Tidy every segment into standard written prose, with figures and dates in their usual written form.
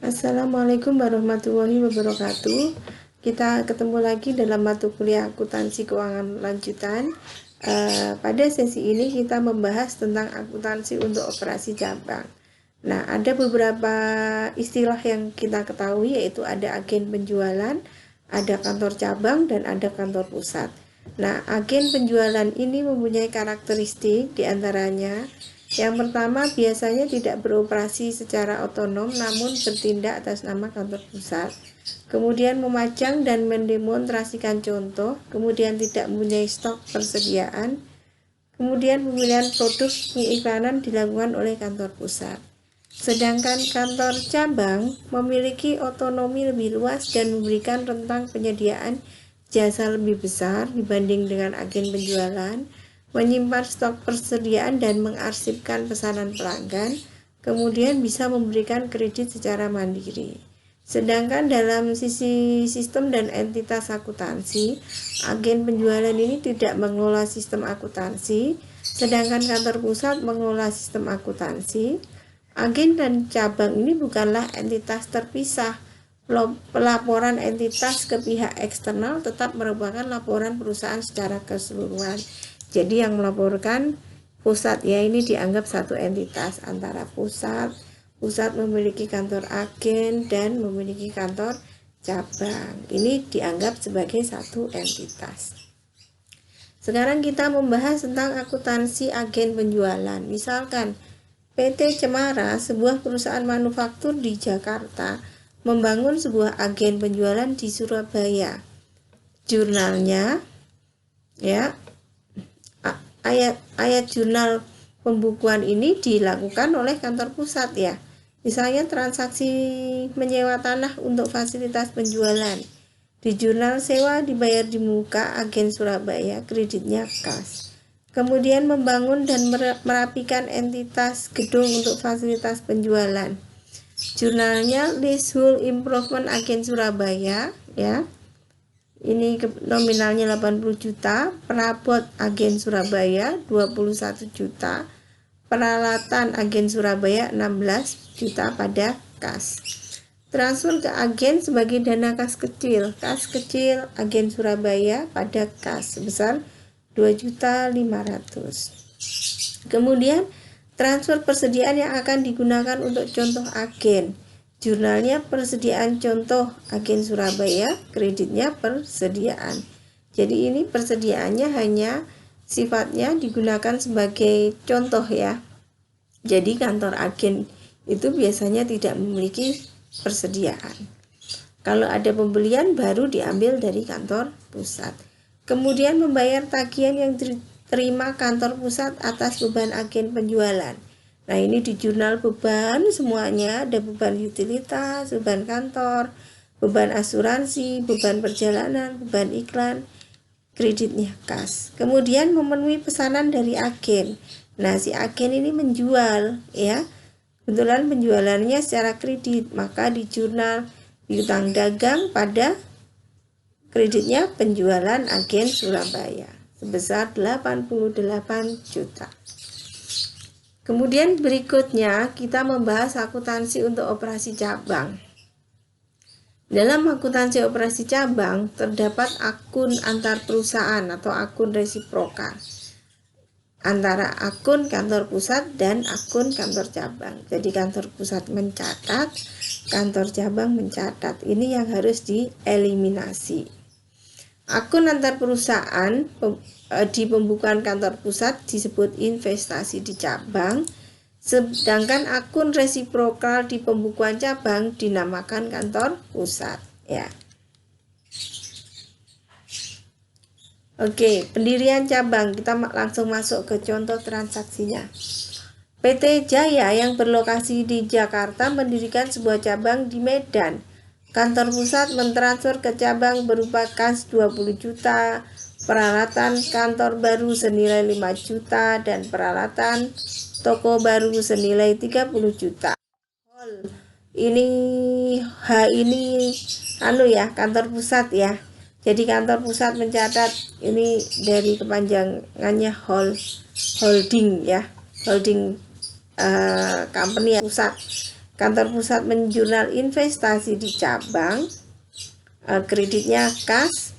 Assalamualaikum warahmatullahi wabarakatuh. Kita ketemu lagi dalam mata kuliah akuntansi keuangan lanjutan. Pada sesi ini kita membahas tentang akuntansi untuk operasi cabang. Nah, ada beberapa istilah yang kita ketahui, yaitu ada agen penjualan, ada kantor cabang, dan ada kantor pusat. Nah, agen penjualan ini mempunyai karakteristik diantaranya. Yang pertama, biasanya tidak beroperasi secara otonom namun bertindak atas nama kantor pusat. Kemudian memajang dan mendemonstrasikan contoh, kemudian tidak mempunyai stok persediaan. Kemudian pemilihan produk pengiklanan dilakukan oleh kantor pusat. Sedangkan kantor cabang memiliki otonomi lebih luas dan memberikan rentang penyediaan jasa lebih besar dibanding dengan agen penjualan, menyimpan stok persediaan dan mengarsipkan pesanan pelanggan, kemudian bisa memberikan kredit secara mandiri. Sedangkan dalam sisi sistem dan entitas akuntansi, agen penjualan ini tidak mengelola sistem akuntansi, sedangkan kantor pusat mengelola sistem akuntansi. Agen dan cabang ini bukanlah entitas terpisah. Pelaporan entitas ke pihak eksternal tetap merupakan laporan perusahaan secara keseluruhan. Jadi yang melaporkan pusat ya, ini dianggap satu entitas antara pusat memiliki kantor agen dan memiliki kantor cabang. Ini dianggap sebagai satu entitas. Sekarang kita membahas tentang akuntansi agen penjualan. Misalkan PT Cemara, sebuah perusahaan manufaktur di Jakarta, membangun sebuah agen penjualan di Surabaya. Jurnalnya ya, ayat jurnal pembukuan ini dilakukan oleh kantor pusat ya. Misalnya transaksi menyewa tanah untuk fasilitas penjualan. Di jurnal sewa dibayar di muka agen Surabaya, kreditnya kas. Kemudian membangun dan merapikan entitas gedung untuk fasilitas penjualan. Jurnalnya Leasehold Improvement Agen Surabaya ya. Ini nominalnya 80 juta, perabot agen Surabaya 21 juta, peralatan agen Surabaya 16 juta pada kas. Transfer ke agen sebagai dana kas kecil agen Surabaya pada kas sebesar 2.500.000. Kemudian transfer persediaan yang akan digunakan untuk contoh agen. Jurnalnya persediaan contoh agen Surabaya, kreditnya persediaan. Jadi ini persediaannya hanya sifatnya digunakan sebagai contoh ya. Jadi kantor agen itu biasanya tidak memiliki persediaan. Kalau ada pembelian baru diambil dari kantor pusat. Kemudian membayar tagihan yang diterima kantor pusat atas beban agen penjualan. Nah, ini di jurnal beban semuanya ada beban utilitas, beban kantor, beban asuransi, beban perjalanan, beban iklan, kreditnya kas. Kemudian memenuhi pesanan dari agen. Nah, si agen ini menjual ya. Kebetulan penjualannya secara kredit, maka di jurnal piutang dagang pada kreditnya penjualan agen Surabaya sebesar 88 juta. Kemudian berikutnya kita membahas akuntansi untuk operasi cabang. Dalam akuntansi operasi cabang terdapat akun antar perusahaan atau akun resiprokal antara akun kantor pusat dan akun kantor cabang. Jadi kantor pusat mencatat, kantor cabang mencatat. Ini yang harus dieliminasi. Akun antar perusahaan di pembukuan kantor pusat disebut investasi di cabang, sedangkan akun resiprokal di pembukuan cabang dinamakan kantor pusat ya. Oke, pendirian cabang, kita langsung masuk ke contoh transaksinya. PT Jaya yang berlokasi di Jakarta mendirikan sebuah cabang di Medan. Kantor pusat mentransfer ke cabang berupa kas 20 juta, peralatan kantor baru senilai 5 juta, dan peralatan toko baru senilai 30 juta. Ini kantor pusat ya. Jadi kantor pusat mencatat, ini dari kepanjangannya holding ya, holding company pusat. Kantor pusat menjurnal investasi di cabang, kreditnya kas,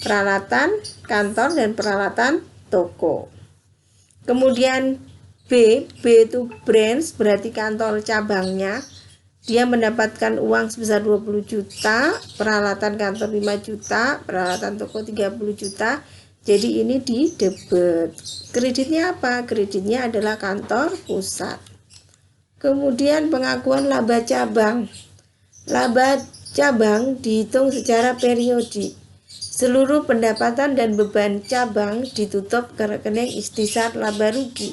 peralatan kantor dan peralatan toko. Kemudian B itu branch, berarti kantor cabangnya. Dia mendapatkan uang sebesar 20 juta, peralatan kantor 5 juta, peralatan toko 30 juta. Jadi ini di debit. Kreditnya apa? Kreditnya adalah kantor pusat. Kemudian pengakuan laba cabang. Laba cabang dihitung secara periodik. Seluruh pendapatan dan beban cabang ditutup ke rekening ikhtisar laba rugi.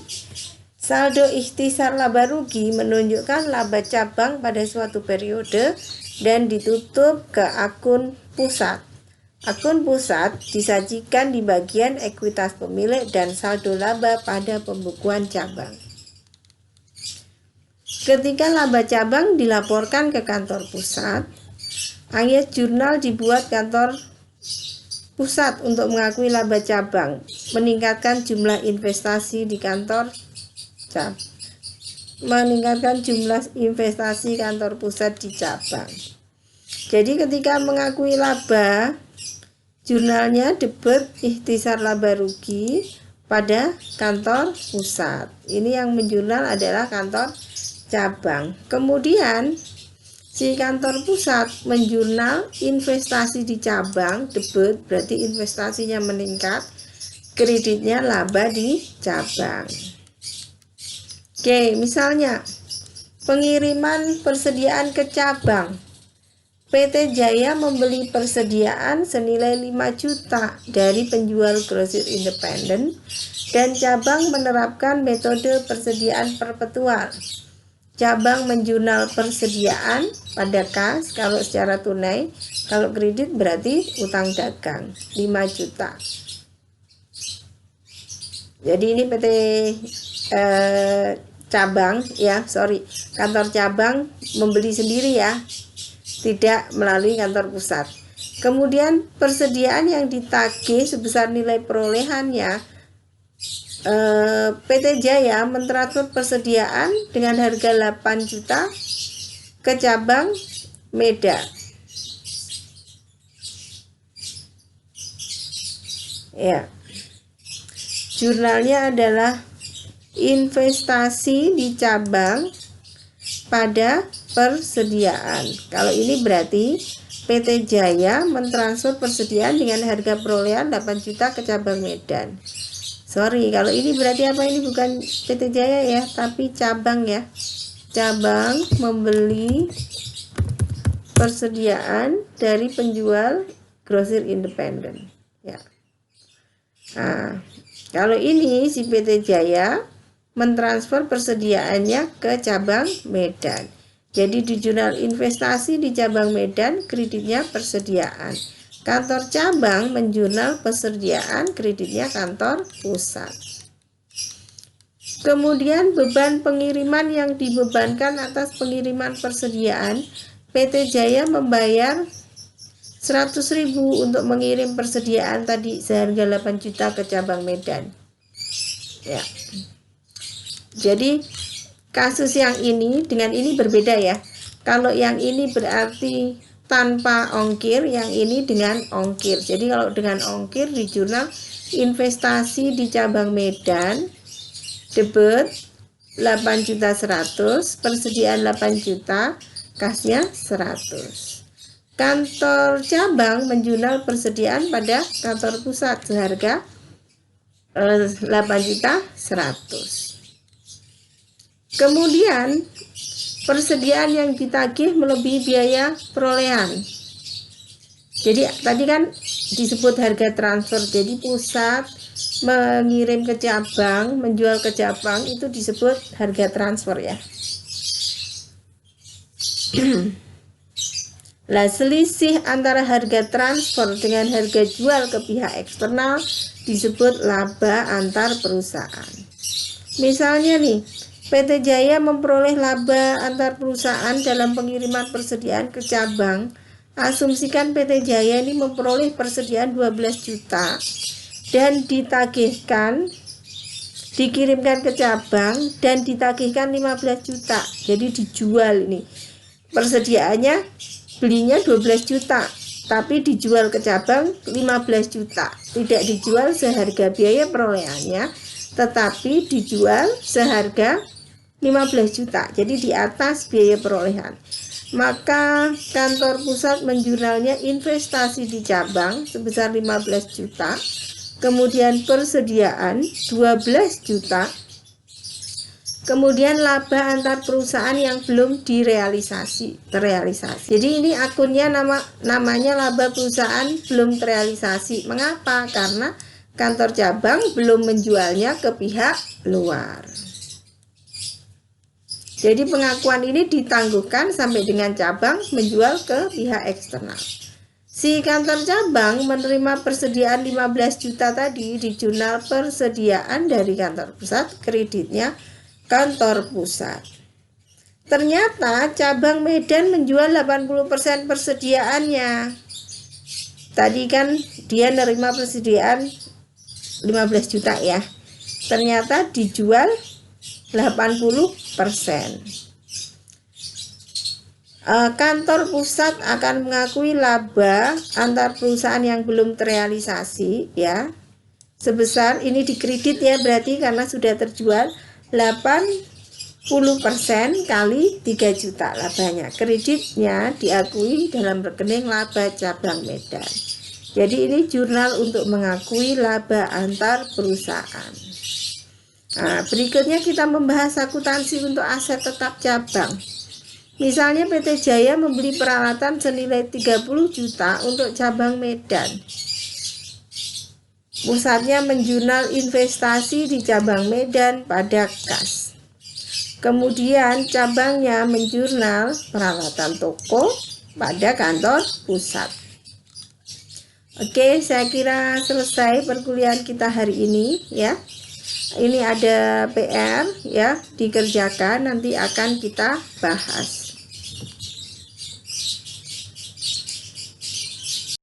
Saldo ikhtisar laba rugi menunjukkan laba cabang pada suatu periode dan ditutup ke akun pusat. Akun pusat disajikan di bagian ekuitas pemilik dan saldo laba pada pembukuan cabang. Ketika laba cabang dilaporkan ke kantor pusat, alias jurnal dibuat kantor pusat untuk mengakui laba cabang, meningkatkan jumlah investasi di kantor kantor pusat di cabang. Jadi ketika mengakui laba, jurnalnya debit ikhtisar laba rugi pada kantor pusat. Ini yang menjurnal adalah kantor cabang. Kemudian si kantor pusat menjurnal investasi di cabang, debit berarti investasinya meningkat, kreditnya laba di cabang. Oke, misalnya pengiriman persediaan ke cabang. PT Jaya membeli persediaan senilai 5 juta dari penjual grosir independen dan cabang menerapkan metode persediaan perpetual. Cabang menjurnal persediaan pada kas kalau secara tunai, kalau kredit berarti utang dagang 5 juta. Jadi ini PT kantor cabang membeli sendiri ya, tidak melalui kantor pusat. Kemudian persediaan yang ditagih sebesar nilai perolehannya, PT Jaya mentransfer persediaan dengan harga 8 juta ke cabang Medan. Ya. Jurnalnya adalah investasi di cabang pada persediaan. Kalau ini berarti PT Jaya mentransfer persediaan dengan harga perolehan 8 juta ke cabang Medan. Sorry, kalau ini berarti apa? Ini bukan PT Jaya ya, tapi cabang ya. Cabang membeli persediaan dari penjual grosir independen. Ya. Nah, kalau ini si PT Jaya mentransfer persediaannya ke cabang Medan. Jadi di jurnal investasi di cabang Medan, kreditnya persediaan. Kantor cabang menjurnal persediaan, kreditnya kantor pusat. Kemudian beban pengiriman yang dibebankan atas pengiriman persediaan, PT Jaya membayar 100.000 untuk mengirim persediaan tadi seharga 8 juta ke cabang Medan. Ya. Jadi kasus yang ini dengan ini berbeda ya. Kalau yang ini berarti tanpa ongkir, yang ini dengan ongkir. Jadi kalau dengan ongkir di jurnal investasi di cabang Medan, debit 8.100.000, persediaan 8 juta, kasnya 100. Kantor cabang menjurnal persediaan pada kantor pusat seharga 8.100.000. Kemudian persediaan yang ditagih melebihi biaya perolehan. Jadi tadi kan disebut harga transfer. Jadi pusat mengirim ke cabang, menjual ke cabang, itu disebut harga transfer ya. Lah, selisih antara harga transfer dengan harga jual ke pihak eksternal disebut laba antar perusahaan. Misalnya nih, PT Jaya memperoleh laba antar perusahaan dalam pengiriman persediaan ke cabang. Asumsikan PT Jaya ini memperoleh persediaan 12 juta dan ditagihkan dikirimkan ke cabang dan ditagihkan 15 juta. Jadi dijual ini. Persediaannya belinya 12 juta, tapi dijual ke cabang 15 juta. Tidak dijual seharga biaya perolehannya, tetapi dijual seharga 15 juta. Jadi di atas biaya perolehan. Maka kantor pusat menjurnalnya investasi di cabang sebesar 15 juta, kemudian persediaan 12 juta, kemudian laba antar perusahaan yang belum terrealisasi. Jadi ini akunnya namanya laba perusahaan belum terrealisasi. Mengapa? Karena kantor cabang belum menjualnya ke pihak luar. Jadi pengakuan ini ditangguhkan sampai dengan cabang menjual ke pihak eksternal. Si kantor cabang menerima persediaan 15 juta tadi di jurnal persediaan dari kantor pusat, kreditnya kantor pusat. Ternyata cabang Medan menjual 80% persediaannya. Tadi kan dia nerima persediaan 15 juta ya. Ternyata dijual 80%. Kantor pusat akan mengakui laba antar perusahaan yang belum terrealisasi ya, sebesar ini dikredit ya, berarti karena sudah terjual 80% kali 3 juta labanya. Kreditnya diakui dalam rekening laba cabang Medan. Jadi ini jurnal untuk mengakui laba antar perusahaan. Nah, berikutnya kita membahas akuntansi untuk aset tetap cabang. Misalnya PT Jaya membeli peralatan senilai 30 juta untuk cabang Medan. Pusatnya menjurnal investasi di cabang Medan pada kas. Kemudian cabangnya menjurnal peralatan toko pada kantor pusat. Oke, saya kira selesai perkuliahan kita hari ini ya. Ini ada PR ya, dikerjakan, nanti akan kita bahas.